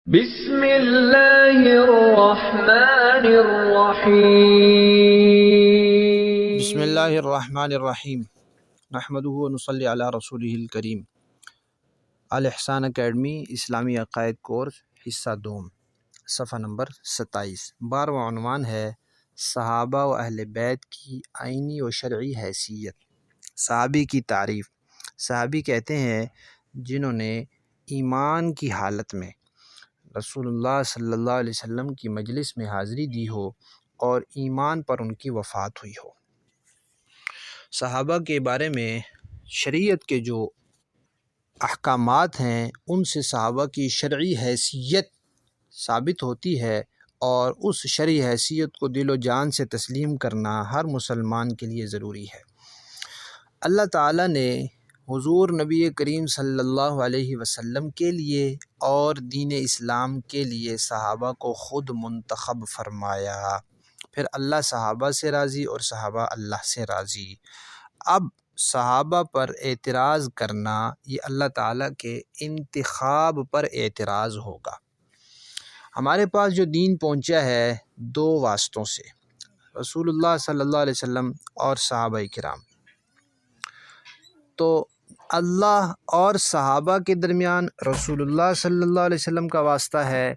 بسم اللہ الرحمن الرحیم۔ بسم اللہ الرحمن الرحیم نحمدہ و نصلی علی رسولہ الکریم۔ الاحسان اکیڈمی اسلامی عقائد کورس حصہ دوم، صفحہ نمبر 27۔ 12واں عنوان ہے صحابہ و اہل بیت کی آئینی و شرعی حیثیت۔ صحابی کی تعریف۔ صحابی کہتے ہیں جنہوں نے ایمان کی حالت میں رسول اللہ صلی اللہ علیہ وسلم کی مجلس میں حاضری دی ہو اور ایمان پر ان کی وفات ہوئی ہو۔ صحابہ کے بارے میں شریعت کے جو احکامات ہیں ان سے صحابہ کی شرعی حیثیت ثابت ہوتی ہے، اور اس شرعی حیثیت کو دل و جان سے تسلیم کرنا ہر مسلمان کے لیے ضروری ہے۔ اللہ تعالیٰ نے حضور نبی کریم صلی اللہ علیہ وسلم کے لیے اور دین اسلام کے لیے صحابہ کو خود منتخب فرمایا، پھر اللہ صحابہ سے راضی اور صحابہ اللہ سے راضی۔ اب صحابہ پر اعتراض کرنا یہ اللہ تعالیٰ کے انتخاب پر اعتراض ہوگا۔ ہمارے پاس جو دین پہنچا ہے دو واسطوں سے، رسول اللہ صلی اللہ علیہ وسلم اور صحابہ کرام۔ تو اللہ اور صحابہ کے درمیان رسول اللہ صلی اللہ علیہ وسلم کا واسطہ ہے،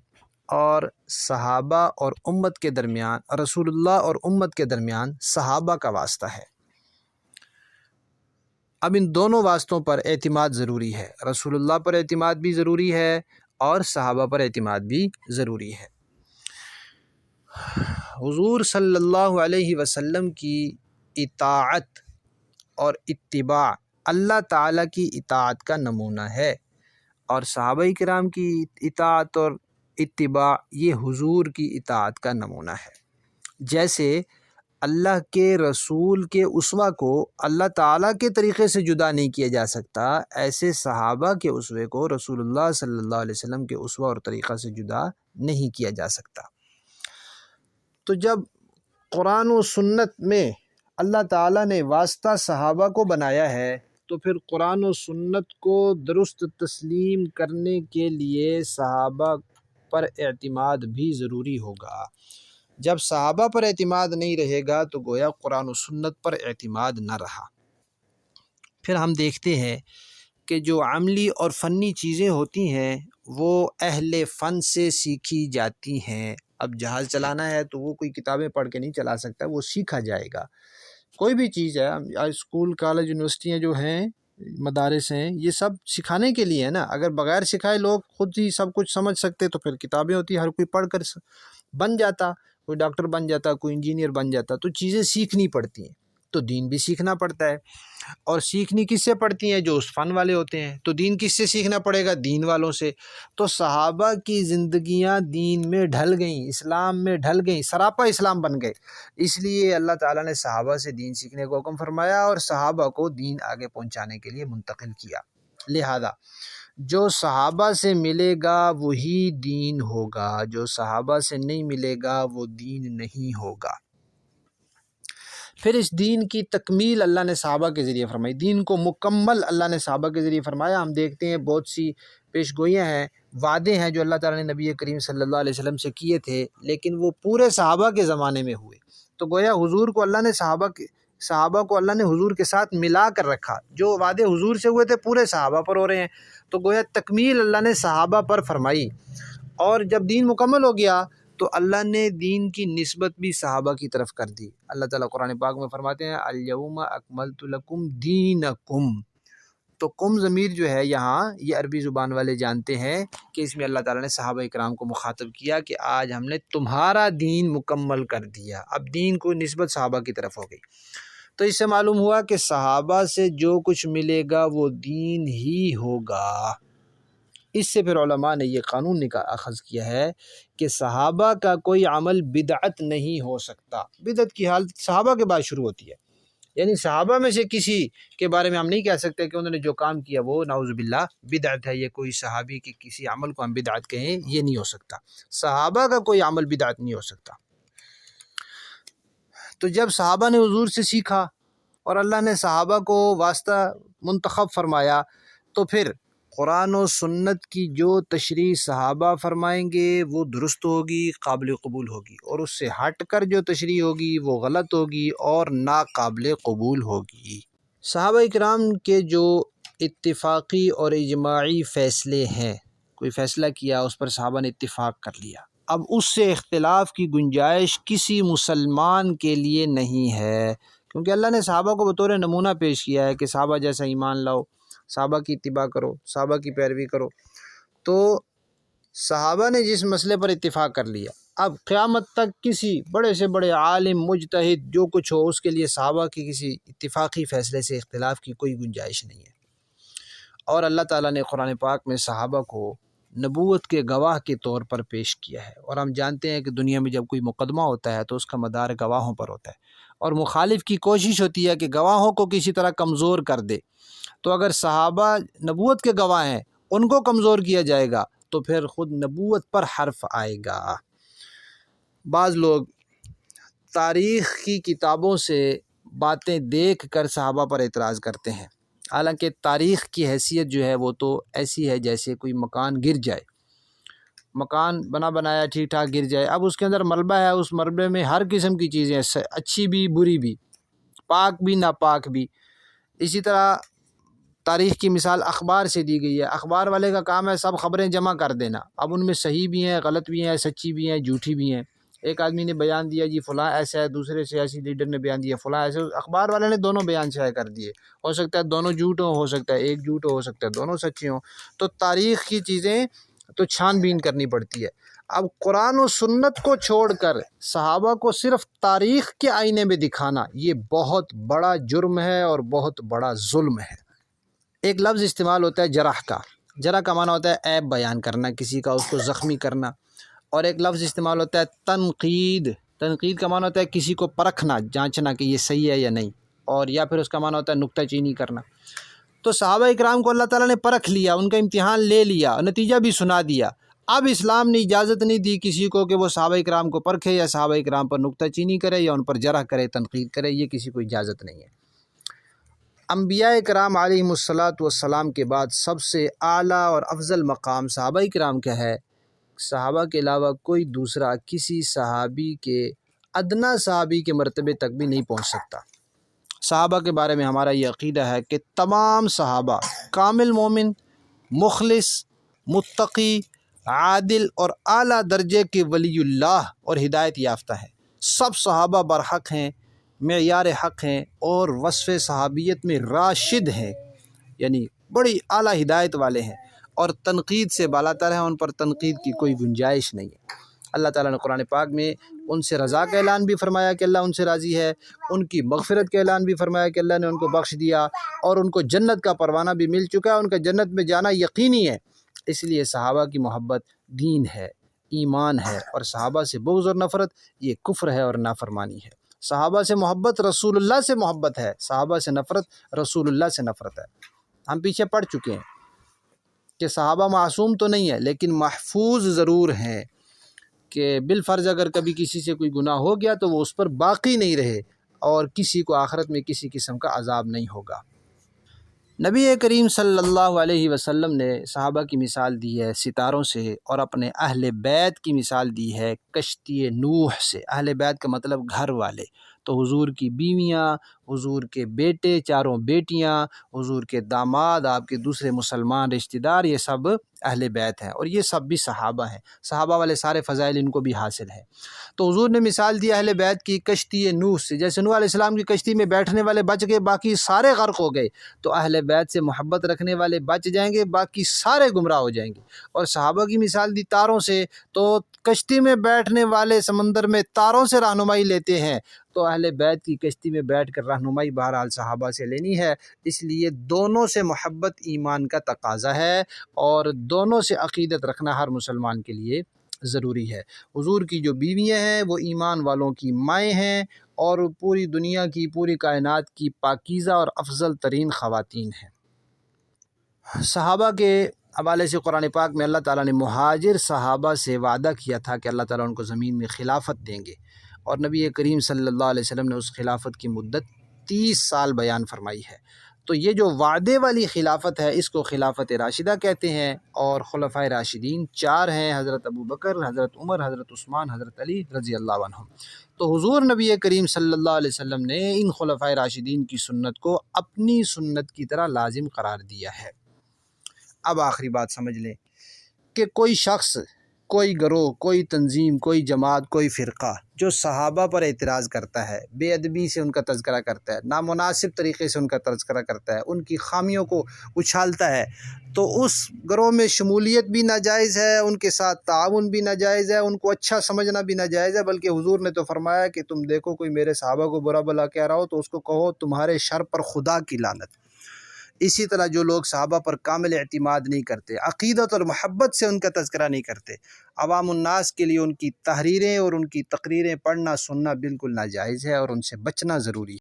اور صحابہ اور امت کے درمیان رسول اللہ اور امت کے درمیان صحابہ کا واسطہ ہے۔ اب ان دونوں واسطوں پر اعتماد ضروری ہے، رسول اللہ پر اعتماد بھی ضروری ہے اور صحابہ پر اعتماد بھی ضروری ہے۔ حضور صلی اللہ علیہ وسلم کی اطاعت اور اتباع اللہ تعالیٰ کی اطاعت کا نمونہ ہے، اور صحابہ کرام کی اطاعت اور اتباع یہ حضور کی اطاعت کا نمونہ ہے۔ جیسے اللہ کے رسول کے اسوہ کو اللہ تعالیٰ کے طریقے سے جدا نہیں کیا جا سکتا، ایسے صحابہ کے اسوے کو رسول اللہ صلی اللہ علیہ وسلم کے اسوہ اور طریقہ سے جدا نہیں کیا جا سکتا۔ تو جب قرآن و سنت میں اللہ تعالیٰ نے واسطہ صحابہ کو بنایا ہے، تو پھر قرآن و سنت کو درست تسلیم کرنے کے لیے صحابہ پر اعتماد بھی ضروری ہوگا۔ جب صحابہ پر اعتماد نہیں رہے گا تو گویا قرآن و سنت پر اعتماد نہ رہا۔ پھر ہم دیکھتے ہیں کہ جو عملی اور فنی چیزیں ہوتی ہیں وہ اہل فن سے سیکھی جاتی ہیں۔ اب جہاز چلانا ہے تو وہ کوئی کتابیں پڑھ کے نہیں چلا سکتا، وہ سیکھا جائے گا۔ کوئی بھی چیز ہے، اسکول کالج یونیورسٹیاں جو ہیں مدارس ہیں، یہ سب سکھانے کے لیے ہے نا۔ اگر بغیر سکھائے لوگ خود ہی سب کچھ سمجھ سکتے تو پھر کتابیں ہوتی، ہر کوئی پڑھ کر بن جاتا، کوئی ڈاکٹر بن جاتا، کوئی انجینئر بن جاتا۔ تو چیزیں سیکھنی پڑتی ہیں، تو دین بھی سیکھنا پڑتا ہے، اور سیکھنی کس سے پڑتی ہیں؟ جو اس فن والے ہوتے ہیں۔ تو دین کس سے سیکھنا پڑے گا؟ دین والوں سے۔ تو صحابہ کی زندگیاں دین میں ڈھل گئیں، اسلام میں ڈھل گئیں، سراپا اسلام بن گئے۔ اس لیے اللہ تعالیٰ نے صحابہ سے دین سیکھنے کو حکم فرمایا اور صحابہ کو دین آگے پہنچانے کے لیے منتقل کیا۔ لہذا جو صحابہ سے ملے گا وہی دین ہوگا، جو صحابہ سے نہیں ملے گا وہ دین نہیں ہوگا۔ پھر اس دین کی تکمیل اللہ نے صحابہ کے ذریعے فرمائی، دین کو مکمل اللہ نے صحابہ کے ذریعے فرمایا۔ ہم دیکھتے ہیں بہت سی پیش گوئیاں ہیں، وعدے ہیں جو اللہ تعالیٰ نے نبی کریم صلی اللہ علیہ وسلم سے کیے تھے، لیکن وہ پورے صحابہ کے زمانے میں ہوئے۔ تو گویا حضور کو اللہ نے صحابہ کو اللہ نے حضور کے ساتھ ملا کر رکھا، جو وعدے حضور سے ہوئے تھے پورے صحابہ پر ہو رہے ہیں۔ تو گویا تکمیل اللہ نے صحابہ پر فرمائی، اور جب دین مکمل ہو گیا تو اللہ نے دین کی نسبت بھی صحابہ کی طرف کر دی۔ اللہ تعالیٰ قرآن پاک میں فرماتے ہیں الیوم اکملت لکم دینکم۔ تو کم ضمیر جو ہے یہاں یہ عربی زبان والے جانتے ہیں کہ اس میں اللہ تعالیٰ نے صحابہ اکرام کو مخاطب کیا کہ آج ہم نے تمہارا دین مکمل کر دیا۔ اب دین کو نسبت صحابہ کی طرف ہو گئی۔ تو اس سے معلوم ہوا کہ صحابہ سے جو کچھ ملے گا وہ دین ہی ہوگا۔ اس سے پھر علماء نے یہ قانون اخذ کیا ہے کہ صحابہ کا کوئی عمل بدعت نہیں ہو سکتا۔ بدعت کی حالت صحابہ کے بعد شروع ہوتی ہے، یعنی صحابہ میں سے کسی کے بارے میں ہم نہیں کہہ سکتے کہ انہوں نے جو کام کیا وہ نعوذ باللہ بدعت ہے، یہ کوئی صحابی کے کسی عمل کو ہم بدعت کہیں، یہ نہیں ہو سکتا۔ صحابہ کا کوئی عمل بدعت نہیں ہو سکتا۔ تو جب صحابہ نے حضور سے سیکھا اور اللہ نے صحابہ کو واسطہ منتخب فرمایا، تو پھر قرآن و سنت کی جو تشریح صحابہ فرمائیں گے وہ درست ہوگی، قابل قبول ہوگی، اور اس سے ہٹ کر جو تشریح ہوگی وہ غلط ہوگی اور ناقابل قبول ہوگی۔ صحابہ کرام کے جو اتفاقی اور اجماعی فیصلے ہیں، کوئی فیصلہ کیا اس پر صحابہ نے اتفاق کر لیا، اب اس سے اختلاف کی گنجائش کسی مسلمان کے لیے نہیں ہے، کیونکہ اللہ نے صحابہ کو بطور نمونہ پیش کیا ہے کہ صحابہ جیسا ایمان لاؤ، صحابہ کی اتباع کرو، صحابہ کی پیروی کرو۔ تو صحابہ نے جس مسئلے پر اتفاق کر لیا، اب قیامت تک کسی بڑے سے بڑے عالم مجتہد جو کچھ ہو، اس کے لیے صحابہ کی کسی اتفاقی فیصلے سے اختلاف کی کوئی گنجائش نہیں ہے۔ اور اللہ تعالیٰ نے قرآن پاک میں صحابہ کو نبوت کے گواہ کے طور پر پیش کیا ہے، اور ہم جانتے ہیں کہ دنیا میں جب کوئی مقدمہ ہوتا ہے تو اس کا مدار گواہوں پر ہوتا ہے، اور مخالف کی کوشش ہوتی ہے کہ گواہوں کو کسی طرح کمزور کر دے۔ تو اگر صحابہ نبوت کے گواہ ہیں، ان کو کمزور کیا جائے گا تو پھر خود نبوت پر حرف آئے گا۔ بعض لوگ تاریخ کی کتابوں سے باتیں دیکھ کر صحابہ پر اعتراض کرتے ہیں، حالانکہ تاریخ کی حیثیت جو ہے وہ تو ایسی ہے جیسے کوئی مکان گر جائے، مکان بنایا ٹھیک ٹھاک گر جائے، اب اس کے اندر ملبہ ہے، اس ملبے میں ہر قسم کی چیزیں ہیں، اچھی بھی بری بھی، پاک بھی ناپاک بھی۔ اسی طرح تاریخ کی مثال اخبار سے دی گئی ہے، اخبار والے کا کام ہے سب خبریں جمع کر دینا، اب ان میں صحیح بھی ہیں، غلط بھی ہیں، سچی بھی ہیں، جھوٹی بھی ہیں۔ ایک آدمی نے بیان دیا جی فلاں ایسا ہے، دوسرے سیاسی لیڈر نے بیان دیا فلاں ایسے، اخبار والے نے دونوں بیان شائع کر دیے، ہو سکتا ہے دونوں جھوٹ ہوں، ہو سکتا ہے ایک جھوٹ ہو سکتا ہے دونوں سچے ہوں۔ تو تاریخ کی چیزیں تو چھان بین کرنی پڑتی ہے۔ اب قرآن و سنت کو چھوڑ کر صحابہ کو صرف تاریخ کے آئینے میں دکھانا یہ بہت بڑا جرم ہے اور بہت بڑا ظلم ہے۔ ایک لفظ استعمال ہوتا ہے جرح کا، جرح کا معنی ہوتا ہے عیب بیان کرنا کسی کا، اس کو زخمی کرنا، اور ایک لفظ استعمال ہوتا ہے تنقید، تنقید کا معنی ہوتا ہے کسی کو پرکھنا، جانچنا کہ یہ صحیح ہے یا نہیں، اور یا پھر اس کا معنی ہوتا ہے نکتہ چینی کرنا۔ تو صحابہ اکرام کو اللہ تعالیٰ نے پرکھ لیا، ان کا امتحان لے لیا، نتیجہ بھی سنا دیا۔ اب اسلام نے اجازت نہیں دی کسی کو کہ وہ صحابہ اکرام کو پرکھے یا صحابہ اکرام پر نکتہ چینی کرے یا ان پر جرح کرے، تنقید کرے، یہ کسی کو اجازت نہیں ہے۔ انبیاء کرام علیہم الصلاۃ والسلام کے بعد سب سے اعلیٰ اور افضل مقام صحابہ کرام کا ہے۔ صحابہ کے علاوہ کوئی دوسرا کسی صحابی کے ادنیٰ صحابی کے مرتبے تک بھی نہیں پہنچ سکتا۔ صحابہ کے بارے میں ہمارا یہ عقیدہ ہے کہ تمام صحابہ کامل مومن، مخلص، متقی، عادل اور اعلیٰ درجے کے ولی اللہ اور ہدایت یافتہ ہیں۔ سب صحابہ برحق ہیں، معیار حق ہیں، اور وصف صحابیت میں راشد ہیں، یعنی بڑی اعلیٰ ہدایت والے ہیں، اور تنقید سے بالاتر ہیں، ان پر تنقید کی کوئی گنجائش نہیں ہے۔ اللہ تعالیٰ نے قرآن پاک میں ان سے رضا کا اعلان بھی فرمایا کہ اللہ ان سے راضی ہے، ان کی مغفرت کا اعلان بھی فرمایا کہ اللہ نے ان کو بخش دیا، اور ان کو جنت کا پروانہ بھی مل چکا ہے، ان کا جنت میں جانا یقینی ہے۔ اس لیے صحابہ کی محبت دین ہے، ایمان ہے، اور صحابہ سے بغض اور نفرت یہ کفر ہے اور نافرمانی ہے۔ صحابہ سے محبت رسول اللہ سے محبت ہے، صحابہ سے نفرت رسول اللہ سے نفرت ہے۔ ہم پیچھے پڑ چکے ہیں کہ صحابہ معصوم تو نہیں ہے لیکن محفوظ ضرور ہیں، کہ بالفرض اگر کبھی کسی سے کوئی گناہ ہو گیا تو وہ اس پر باقی نہیں رہے، اور کسی کو آخرت میں کسی قسم کا عذاب نہیں ہوگا۔ نبی کریم صلی اللہ علیہ وسلم نے صحابہ کی مثال دی ہے ستاروں سے، اور اپنے اہل بیت کی مثال دی ہے کشتی نوح سے۔ اہل بیت کا مطلب گھر والے، تو حضور کی بیویاں، حضور کے بیٹے، چاروں بیٹیاں، حضور کے داماد، آپ کے دوسرے مسلمان رشتہ دار، یہ سب اہل بیت ہیں، اور یہ سب بھی صحابہ ہیں۔ صحابہ والے سارے فضائل ان کو بھی حاصل ہیں۔ تو حضور نے مثال دی اہل بیت کی کشتی نوح سے، جیسے نوح علیہ السلام کی کشتی میں بیٹھنے والے بچ گئے، باقی سارے غرق ہو گئے، تو اہل بیت سے محبت رکھنے والے بچ جائیں گے، باقی سارے گمراہ ہو جائیں گے۔ اور صحابہ کی مثال دی تاروں سے، تو کشتی میں بیٹھنے والے سمندر میں تاروں سے رہنمائی لیتے ہیں، تو اہل بیت کی کشتی میں بیٹھ کر رہنمائی بہرحال صحابہ سے لینی ہے۔ اس لیے دونوں سے محبت ایمان کا تقاضا ہے، اور دونوں سے عقیدت رکھنا ہر مسلمان کے لیے ضروری ہے۔ حضور کی جو بیویاں ہیں وہ ایمان والوں کی مائیں ہیں، اور پوری دنیا کی، پوری کائنات کی پاکیزہ اور افضل ترین خواتین ہیں۔ صحابہ کے حوالے سے قرآن پاک میں اللہ تعالیٰ نے مہاجر صحابہ سے وعدہ کیا تھا کہ اللہ تعالیٰ ان کو زمین میں خلافت دیں گے، اور نبی کریم صلی اللہ علیہ وسلم نے اس خلافت کی مدت 30 سال بیان فرمائی ہے۔ تو یہ جو وعدے والی خلافت ہے اس کو خلافت راشدہ کہتے ہیں، اور خلفائے راشدین 4 ہیں، حضرت ابوبکر، حضرت عمر، حضرت عثمان، حضرت علی رضی اللہ عنہم۔ تو حضور نبی کریم صلی اللہ علیہ وسلم نے ان خلفائے راشدین کی سنت کو اپنی سنت کی طرح لازم قرار دیا ہے۔ اب آخری بات سمجھ لیں کہ کوئی شخص، کوئی گروہ، کوئی تنظیم، کوئی جماعت، کوئی فرقہ جو صحابہ پر اعتراض کرتا ہے، بے ادبی سے ان کا تذکرہ کرتا ہے، نامناسب طریقے سے ان کا تذکرہ کرتا ہے، ان کی خامیوں کو اچھالتا ہے، تو اس گروہ میں شمولیت بھی ناجائز ہے، ان کے ساتھ تعاون بھی ناجائز ہے، ان کو اچھا سمجھنا بھی ناجائز ہے، بلکہ حضور نے تو فرمایا کہ تم دیکھو کوئی میرے صحابہ کو برا بلا کہہ رہا ہو تو اس کو کہو تمہارے شر پر خدا کی لعنت۔ اسی طرح جو لوگ صحابہ پر کامل اعتماد نہیں کرتے، عقیدت اور محبت سے ان کا تذکرہ نہیں کرتے، عوام الناس کے لیے ان کی تحریریں اور ان کی تقریریں پڑھنا سننا بالکل ناجائز ہے اور ان سے بچنا ضروری ہے۔